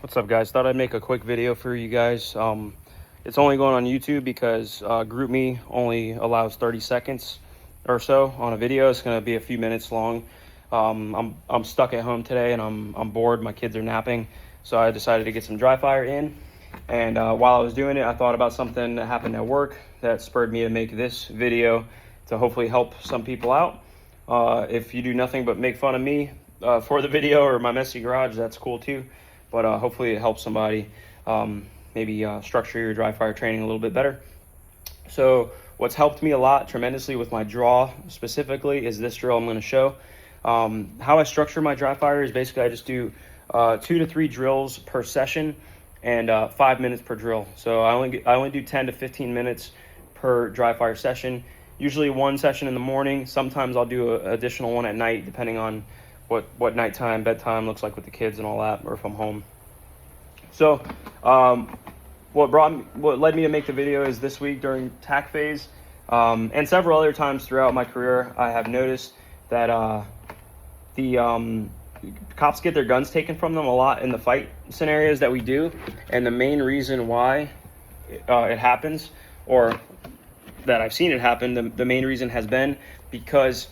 What's up, guys? Thought I'd make a quick video for you guys. It's only going on YouTube because GroupMe only allows 30 seconds or so on a video. It's going to be a few minutes long. I'm stuck at home today and I'm bored. My kids are napping, so I decided to get some Dryfire in. And while I was doing it, I thought about something that happened at work that spurred me to make this video to hopefully help some people out. If you do nothing but make fun of me for the video or my messy garage, that's cool too. But hopefully it helps somebody maybe structure your dry fire training a little bit better. So what's helped me a lot tremendously with my draw specifically is this drill I'm going to show. How I structure my dry fire is basically I just do 2 to 3 drills per session and 5 minutes per drill. So I only do 10 to 15 minutes per dry fire session. Usually one session in the morning. Sometimes I'll do an additional one at night depending on what nighttime, bedtime looks like with the kids and all that, or if I'm home. So what led me to make the video is this week during TAC phase and several other times throughout my career, I have noticed that the cops get their guns taken from them a lot in the fight scenarios that we do. And the main reason why it happens, or that I've seen it happen, the main reason has been because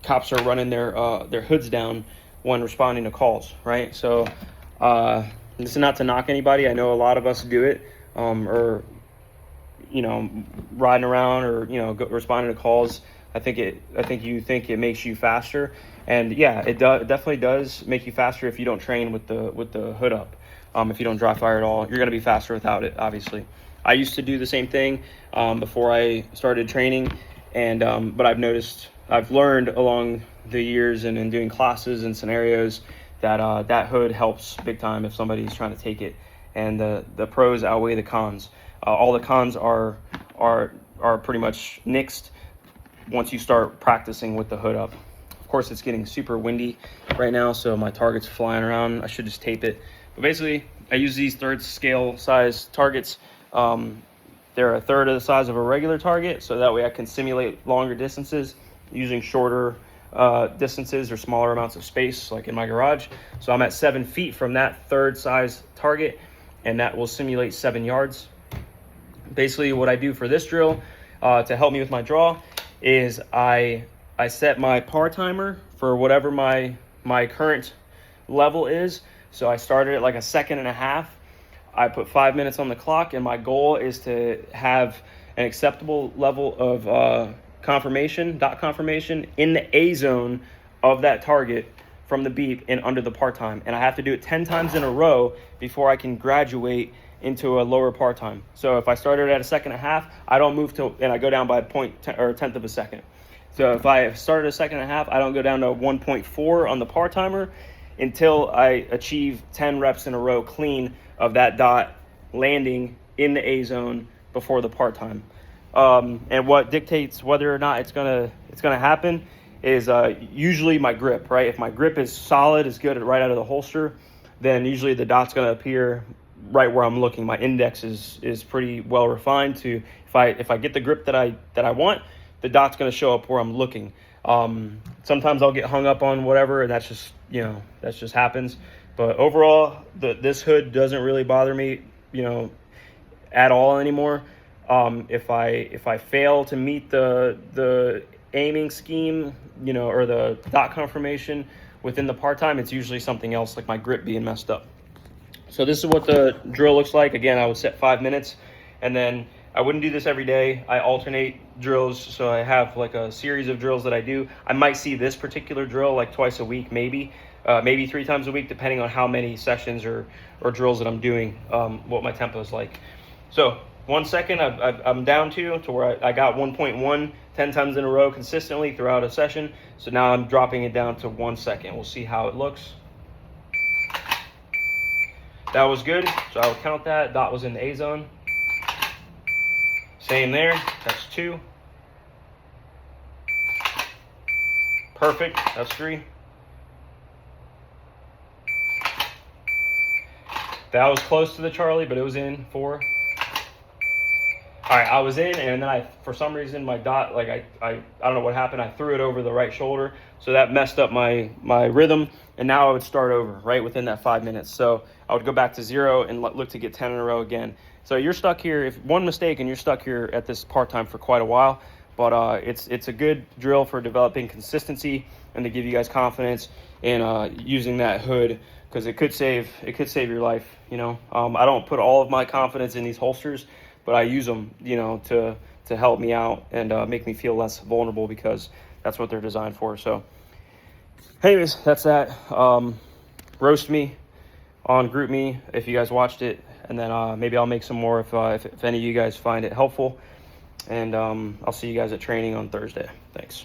cops are running their hoods down when responding to calls, right? So this is not to knock anybody. I know a lot of us do it, or riding around or responding to calls. I think you think it makes you faster, and yeah, it definitely does make you faster if you don't train with the hood up. If you don't dry fire at all, you're gonna be faster without it. Obviously, I used to do the same thing before I started training, and but I've learned along the years and in doing classes and scenarios that that hood helps big time if somebody's trying to take it, and the pros outweigh the cons. All the cons are pretty much nixed once you start practicing with the hood up. Of course, it's getting super windy right now, so my target's flying around. I should just tape it. But basically, I use these third scale size targets. They're a third of the size of a regular target, so that way I can simulate longer distances using shorter distances or smaller amounts of space, like in my garage. So I'm at 7 feet from that third size target, and that will simulate 7 yards. Basically, what I do for this drill to help me with my draw is I set my par timer for whatever my current level is. So I started at like 1.5 seconds. I put 5 minutes on the clock, and my goal is to have an acceptable level of dot confirmation in the A zone of that target from the beep and under the par time. And I have to do it 10 times in a row before I can graduate into a lower par time. So if I started at 1.5 seconds, I don't move to, and I go down by a tenth of a second. So if I started 1.5 seconds, I don't go down to 1.4 on the par timer until I achieve 10 reps in a row clean of that dot landing in the A zone before the par time. And what dictates whether or not it's gonna happen is usually my grip, right? If my grip is solid, is good right out of the holster, then usually the dot's gonna appear right where I'm looking. My index is pretty well refined to if I get the grip that I want, the dot's gonna show up where I'm looking. Sometimes I'll get hung up on whatever, and that's just happens. But overall, this hood doesn't really bother me, at all anymore. If I fail to meet the aiming scheme, or the dot confirmation within the par time, it's usually something else, like my grip being messed up. So this is what the drill looks like. Again, I would set 5 minutes, and then I wouldn't do this every day. I alternate drills, so I have like a series of drills that I do. I might see this particular drill like twice a week, maybe 3 times a week, depending on how many sessions or drills that I'm doing, what my tempo is like. So 1 second, I'm down to where I got 1.1 10 times in a row consistently throughout a session. So now I'm dropping it down to 1 second. We'll see how it looks. That was good, so I would count that. Dot was in the A zone. Same there, that's 2. Perfect, that's 3. That was close to the Charlie, but it was in 4. All right, I was in, and then for some reason, my dot, like I don't know what happened. I threw it over the right shoulder, so that messed up my rhythm. And now I would start over right within that 5 minutes. So I would go back to 0 and look to get 10 in a row again. So you're stuck here. If one mistake and you're stuck here at this part-time for quite a while. But it's a good drill for developing consistency and to give you guys confidence in using that hood, because it could save your life. You know, I don't put all of my confidence in these holsters, but I use them, you know, to help me out and make me feel less vulnerable, because that's what they're designed for. So anyways, that's that. Roast me on Group Me if you guys watched it, and then maybe I'll make some more if any of you guys find it helpful. And I'll see you guys at training on Thursday. Thanks.